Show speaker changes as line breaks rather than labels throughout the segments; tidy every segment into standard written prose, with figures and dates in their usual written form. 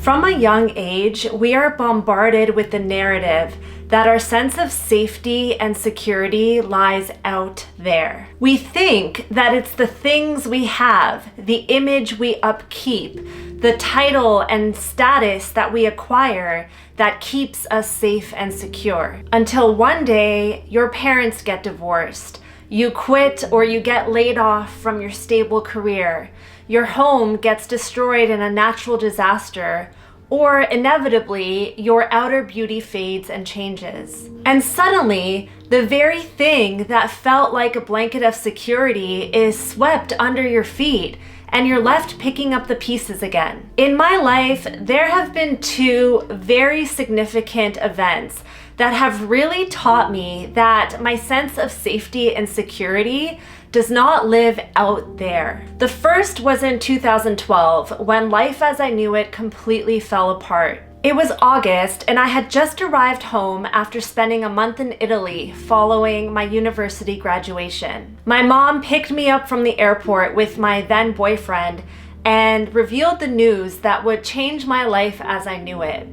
From a young age, we are bombarded with the narrative that our sense of safety and security lies out there. We think that it's the things we have, the image we upkeep, the title and status that we acquire that keeps us safe and secure. Until one day, your parents get divorced, you quit or you get laid off from your stable career, your home gets destroyed in a natural disaster, or inevitably, your outer beauty fades and changes. And suddenly, the very thing that felt like a blanket of security is swept under your feet, and you're left picking up the pieces again. In my life, there have been two very significant events that have really taught me that my sense of safety and security does not live out there. The first was in 2012, when life as I knew it completely fell apart. It was August, and I had just arrived home after spending a month in Italy following my university graduation. My mom picked me up from the airport with my then boyfriend and revealed the news that would change my life as I knew it.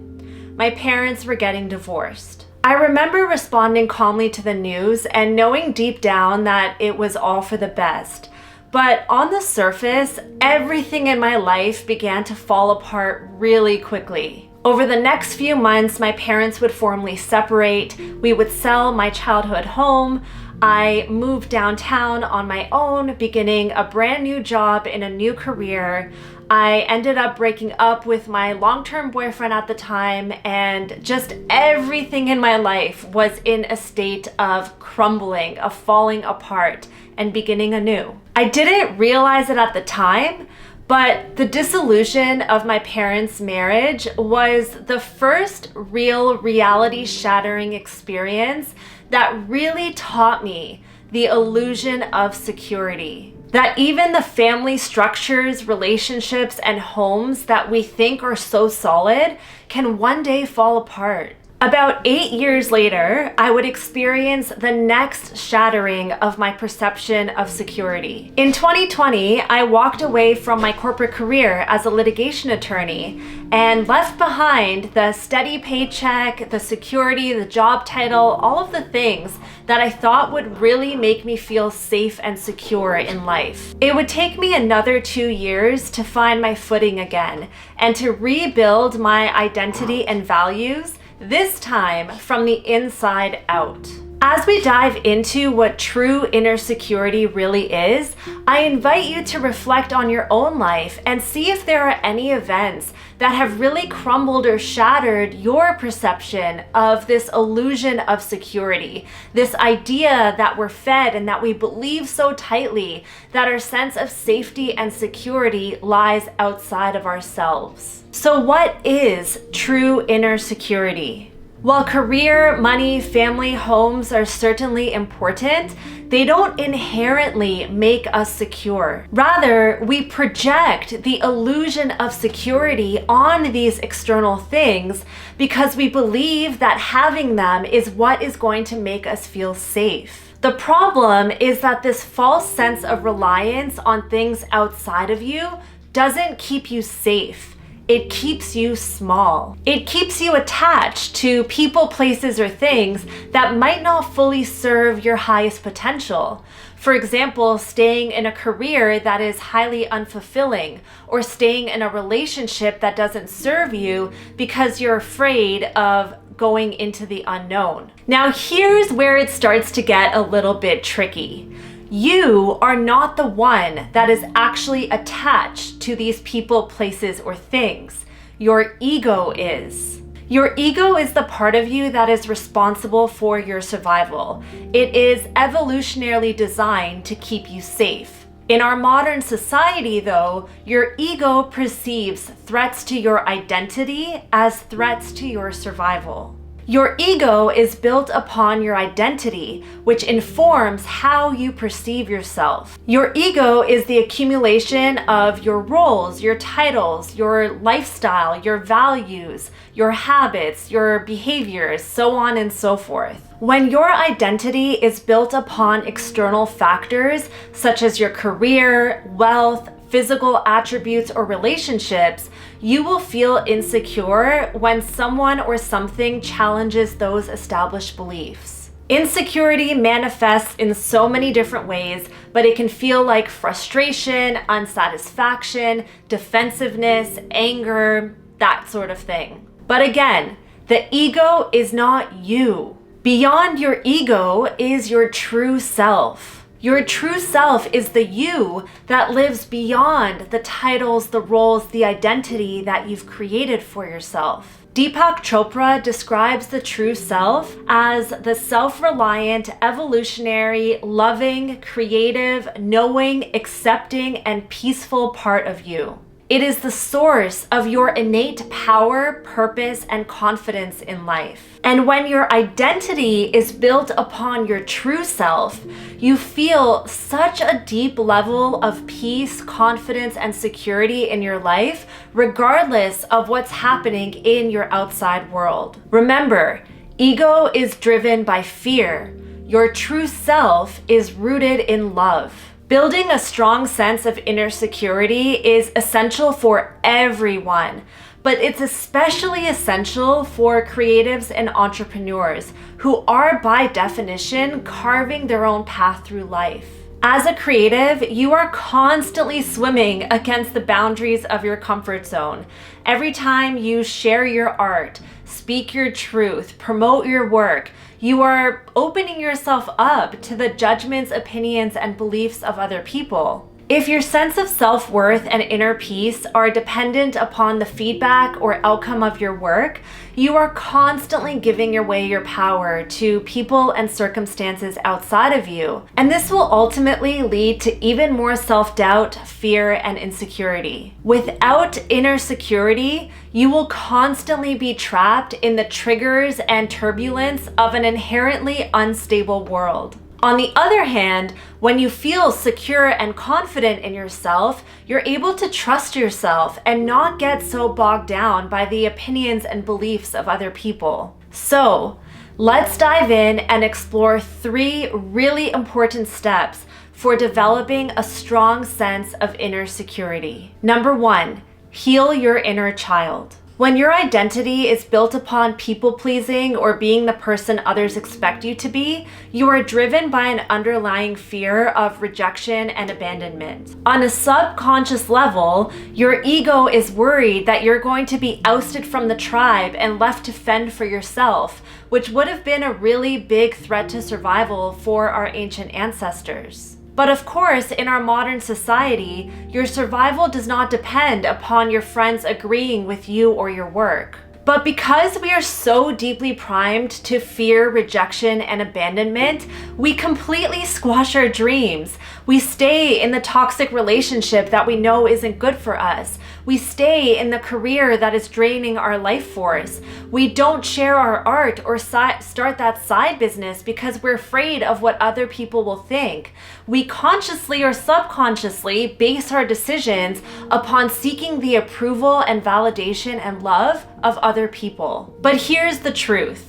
My parents were getting divorced. I remember responding calmly to the news and knowing deep down that it was all for the best. But on the surface, everything in my life began to fall apart really quickly. Over the next few months, my parents would formally separate. We would sell my childhood home. I moved downtown on my own, beginning a brand new job in a new career. I ended up breaking up with my long-term boyfriend at the time, and just everything in my life was in a state of crumbling, of falling apart, and beginning anew. I didn't realize it at the time, but the dissolution of my parents' marriage was the first real reality-shattering experience that really taught me the illusion of security. That even the family structures, relationships, and homes that we think are so solid can one day fall apart. About 8 years later, I would experience the next shattering of my perception of security. In 2020, I walked away from my corporate career as a litigation attorney and left behind the steady paycheck, the security, the job title, all of the things that I thought would really make me feel safe and secure in life. It would take me another 2 years to find my footing again and to rebuild my identity and values, this time from the inside out. As we dive into what true inner security really is, I invite you to reflect on your own life and see if there are any events that have really crumbled or shattered your perception of this illusion of security, this idea that we're fed and that we believe so tightly that our sense of safety and security lies outside of ourselves. So what is true inner security? While career, money, family, homes are certainly important, they don't inherently make us secure. Rather, we project the illusion of security on these external things because we believe that having them is what is going to make us feel safe. The problem is that this false sense of reliance on things outside of you doesn't keep you safe. It keeps you small. It keeps you attached to people, places, or things that might not fully serve your highest potential. For example, staying in a career that is highly unfulfilling, or staying in a relationship that doesn't serve you because you're afraid of going into the unknown. Now, here's where it starts to get a little bit tricky. You are not the one that is actually attached to these people, places, or things. Your ego is. Your ego is the part of you that is responsible for your survival. It is evolutionarily designed to keep you safe. In our modern society, though, your ego perceives threats to your identity as threats to your survival. Your ego is built upon your identity, which informs how you perceive yourself. Your ego is the accumulation of your roles, your titles, your lifestyle, your values, your habits, your behaviors, so on and so forth. When your identity is built upon external factors, such as your career, wealth, physical attributes, or relationships, you will feel insecure when someone or something challenges those established beliefs. Insecurity manifests in so many different ways, but it can feel like frustration, unsatisfaction, defensiveness, anger, that sort of thing. But again, the ego is not you. Beyond your ego is your true self. Your true self is the you that lives beyond the titles, the roles, the identity that you've created for yourself. Deepak Chopra describes the true self as the self-reliant, evolutionary, loving, creative, knowing, accepting, and peaceful part of you. It is the source of your innate power, purpose, and confidence in life. And when your identity is built upon your true self, you feel such a deep level of peace, confidence, and security in your life, regardless of what's happening in your outside world. Remember, ego is driven by fear. Your true self is rooted in love. Building a strong sense of inner security is essential for everyone, but it's especially essential for creatives and entrepreneurs who are, by definition, carving their own path through life. As a creative, you are constantly swimming against the boundaries of your comfort zone. Every time you share your art, speak your truth, promote your work, you are opening yourself up to the judgments, opinions, and beliefs of other people. If your sense of self-worth and inner peace are dependent upon the feedback or outcome of your work, you are constantly giving away your power to people and circumstances outside of you. And this will ultimately lead to even more self-doubt, fear, and insecurity. Without inner security, you will constantly be trapped in the triggers and turbulence of an inherently unstable world. On the other hand, when you feel secure and confident in yourself, you're able to trust yourself and not get so bogged down by the opinions and beliefs of other people. So, let's dive in and explore 3 really important steps for developing a strong sense of inner security. Number 1, heal your inner child. When your identity is built upon people-pleasing or being the person others expect you to be, you are driven by an underlying fear of rejection and abandonment. On a subconscious level, your ego is worried that you're going to be ousted from the tribe and left to fend for yourself, which would have been a really big threat to survival for our ancient ancestors. But of course, in our modern society, your survival does not depend upon your friends agreeing with you or your work. But because we are so deeply primed to fear rejection and abandonment, we completely squash our dreams. We stay in the toxic relationship that we know isn't good for us. We stay in the career that is draining our life force. We don't share our art or start that side business because we're afraid of what other people will think. We consciously or subconsciously base our decisions upon seeking the approval and validation and love of other people. But here's the truth.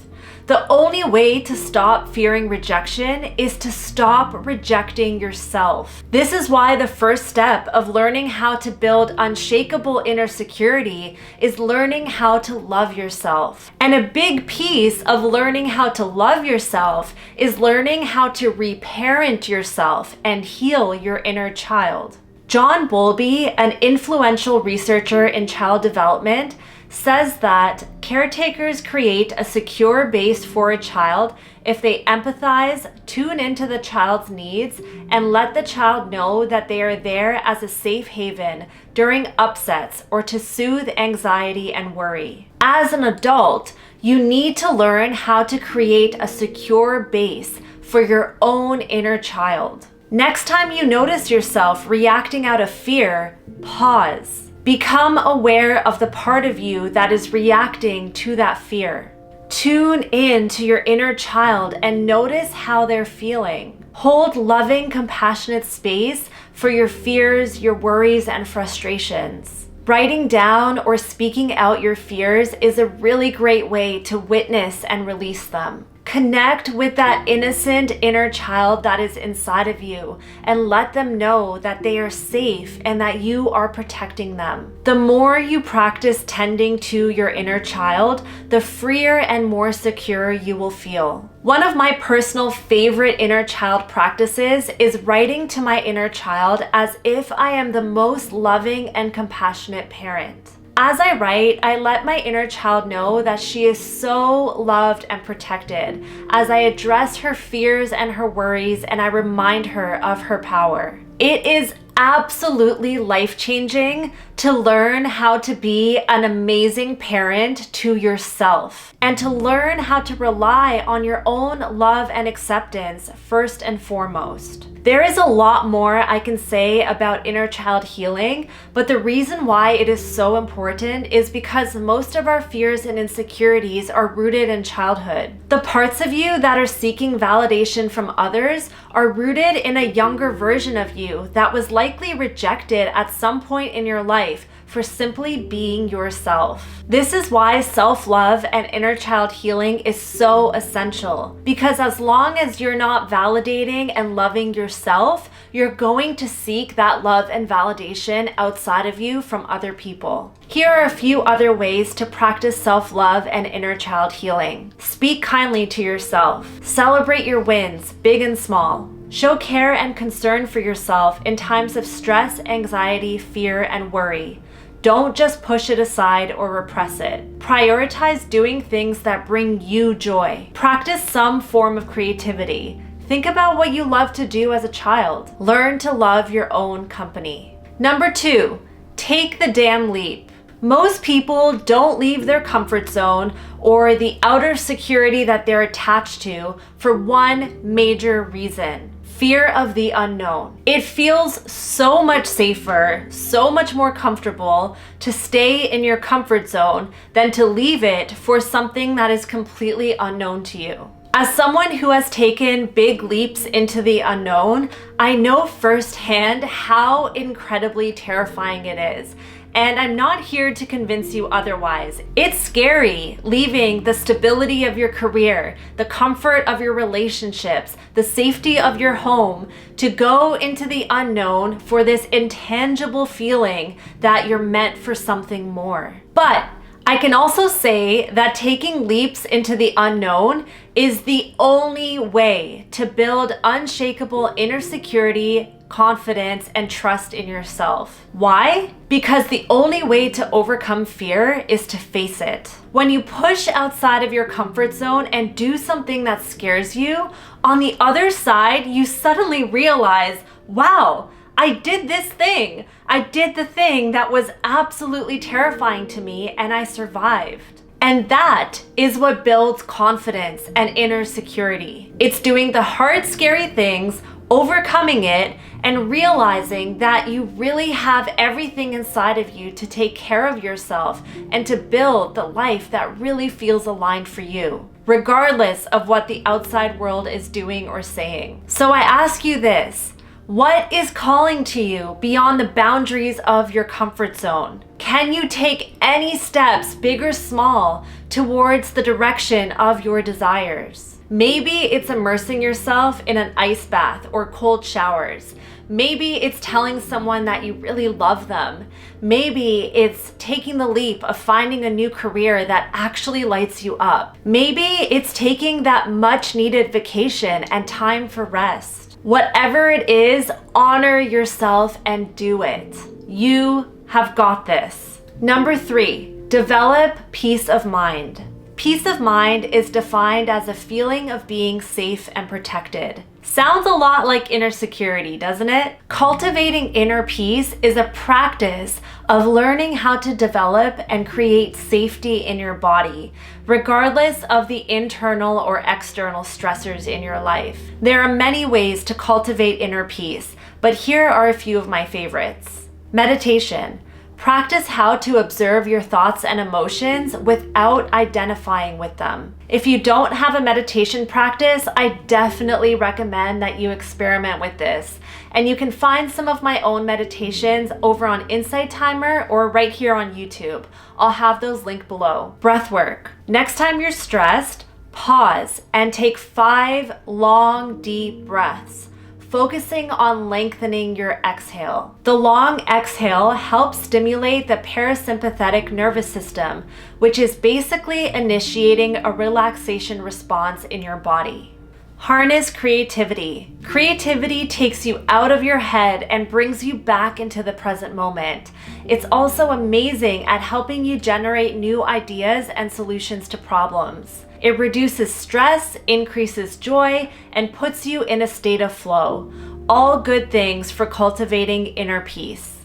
The only way to stop fearing rejection is to stop rejecting yourself. This is why the first step of learning how to build unshakable inner security is learning how to love yourself. And a big piece of learning how to love yourself is learning how to reparent yourself and heal your inner child. John Bowlby, an influential researcher in child development, says that caretakers create a secure base for a child if they empathize, tune into the child's needs, and let the child know that they are there as a safe haven during upsets or to soothe anxiety and worry. As an adult, you need to learn how to create a secure base for your own inner child. Next time you notice yourself reacting out of fear, pause. Become aware of the part of you that is reacting to that fear. Tune in to your inner child and notice how they're feeling. Hold loving, compassionate space for your fears, your worries, and frustrations. Writing down or speaking out your fears is a really great way to witness and release them. Connect with that innocent inner child that is inside of you and let them know that they are safe and that you are protecting them. The more you practice tending to your inner child, the freer and more secure you will feel. One of my personal favorite inner child practices is writing to my inner child as if I am the most loving and compassionate parent. As I write, I let my inner child know that she is so loved and protected as I address her fears and her worries and I remind her of her power. It is absolutely life-changing to learn how to be an amazing parent to yourself and to learn how to rely on your own love and acceptance first and foremost. There is a lot more I can say about inner child healing, but the reason why it is so important is because most of our fears and insecurities are rooted in childhood. The parts of you that are seeking validation from others are rooted in a younger version of you that was likely rejected at some point in your life for simply being yourself. This is why self-love and inner child healing is so essential, because as long as you're not validating and loving yourself, you're going to seek that love and validation outside of you from other people. Here are a few other ways to practice self-love and inner child healing. Speak kindly to yourself. Celebrate your wins, big and small. Show care and concern for yourself in times of stress, anxiety, fear, and worry. Don't just push it aside or repress it. Prioritize doing things that bring you joy. Practice some form of creativity. Think about what you loved to do as a child. Learn to love your own company. Number 2, take the damn leap. Most people don't leave their comfort zone or the outer security that they're attached to for one major reason: fear of the unknown. It feels so much safer, so much more comfortable to stay in your comfort zone than to leave it for something that is completely unknown to you. As someone who has taken big leaps into the unknown, I know firsthand how incredibly terrifying it is. And I'm not here to convince you otherwise. It's scary leaving the stability of your career, the comfort of your relationships, the safety of your home to go into the unknown for this intangible feeling that you're meant for something more. But I can also say that taking leaps into the unknown is the only way to build unshakable inner security, confidence, and trust in yourself. Why? Because the only way to overcome fear is to face it. When you push outside of your comfort zone and do something that scares you, on the other side, you suddenly realize, wow, I did this thing. I did the thing that was absolutely terrifying to me and I survived. And that is what builds confidence and inner security. It's doing the hard, scary things, overcoming it, and realizing that you really have everything inside of you to take care of yourself and to build the life that really feels aligned for you, regardless of what the outside world is doing or saying. So I ask you this: what is calling to you beyond the boundaries of your comfort zone? Can you take any steps, big or small, towards the direction of your desires? Maybe it's immersing yourself in an ice bath or cold showers. Maybe it's telling someone that you really love them. Maybe it's taking the leap of finding a new career that actually lights you up. Maybe it's taking that much needed vacation and time for rest. Whatever it is, honor yourself and do it. You have got this. Number 3, develop peace of mind. Peace of mind is defined as a feeling of being safe and protected. Sounds a lot like inner security, doesn't it? Cultivating inner peace is a practice of learning how to develop and create safety in your body, regardless of the internal or external stressors in your life. There are many ways to cultivate inner peace, but here are a few of my favorites. Meditation. Practice how to observe your thoughts and emotions without identifying with them. If you don't have a meditation practice, I definitely recommend that you experiment with this. And you can find some of my own meditations over on Insight Timer or right here on YouTube. I'll have those linked below. Breath work. Next time you're stressed, pause and take 5 long, deep breaths, focusing on lengthening your exhale. The long exhale helps stimulate the parasympathetic nervous system, which is basically initiating a relaxation response in your body. Harness creativity. Creativity takes you out of your head and brings you back into the present moment. It's also amazing at helping you generate new ideas and solutions to problems. It reduces stress, increases joy, and puts you in a state of flow. All good things for cultivating inner peace.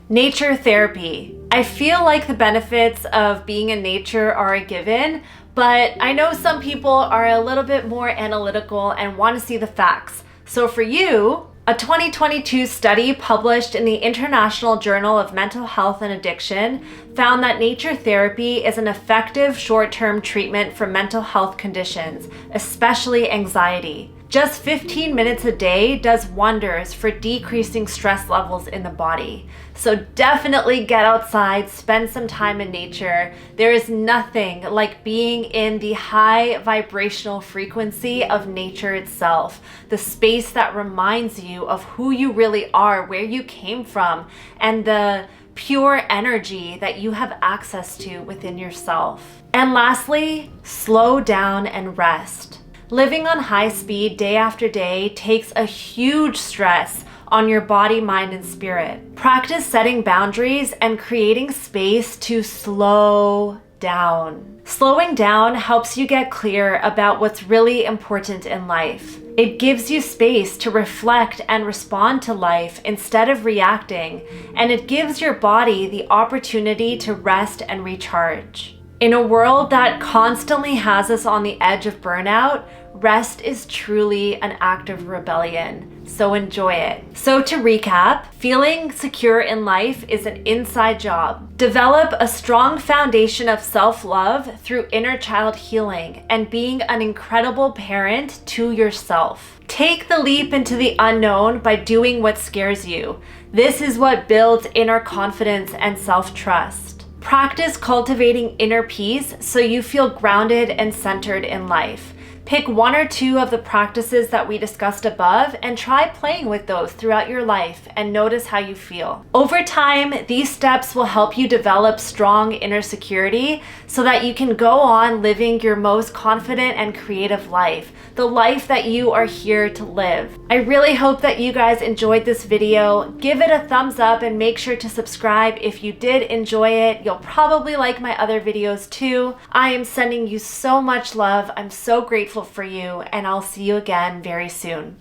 Nature therapy. I feel like the benefits of being in nature are a given, but I know some people are a little bit more analytical and want to see the facts. So for you, a 2022 study published in the International Journal of Mental Health and Addiction found that nature therapy is an effective short-term treatment for mental health conditions, especially anxiety. Just 15 minutes a day does wonders for decreasing stress levels in the body. So definitely get outside, spend some time in nature. There is nothing like being in the high vibrational frequency of nature itself, the space that reminds you of who you really are, where you came from, and the pure energy that you have access to within yourself. And lastly, slow down and rest. Living on high speed day after day takes a huge stress on your body, mind, and spirit. Practice setting boundaries and creating space to slow down. Slowing down helps you get clear about what's really important in life. It gives you space to reflect and respond to life instead of reacting, and it gives your body the opportunity to rest and recharge. In a world that constantly has us on the edge of burnout, rest is truly an act of rebellion, so enjoy it. So to recap, feeling secure in life is an inside job. Develop a strong foundation of self-love through inner child healing and being an incredible parent to yourself. Take the leap into the unknown by doing what scares you. This is what builds inner confidence and self-trust. Practice cultivating inner peace so you feel grounded and centered in life. Pick 1 or 2 of the practices that we discussed above and try playing with those throughout your life and notice how you feel. Over time, these steps will help you develop strong inner security so that you can go on living your most confident and creative life, the life that you are here to live. I really hope that you guys enjoyed this video. Give it a thumbs up and make sure to subscribe if you did enjoy it. You'll probably like my other videos too. I am sending you so much love. I'm so grateful for you, and I'll see you again very soon.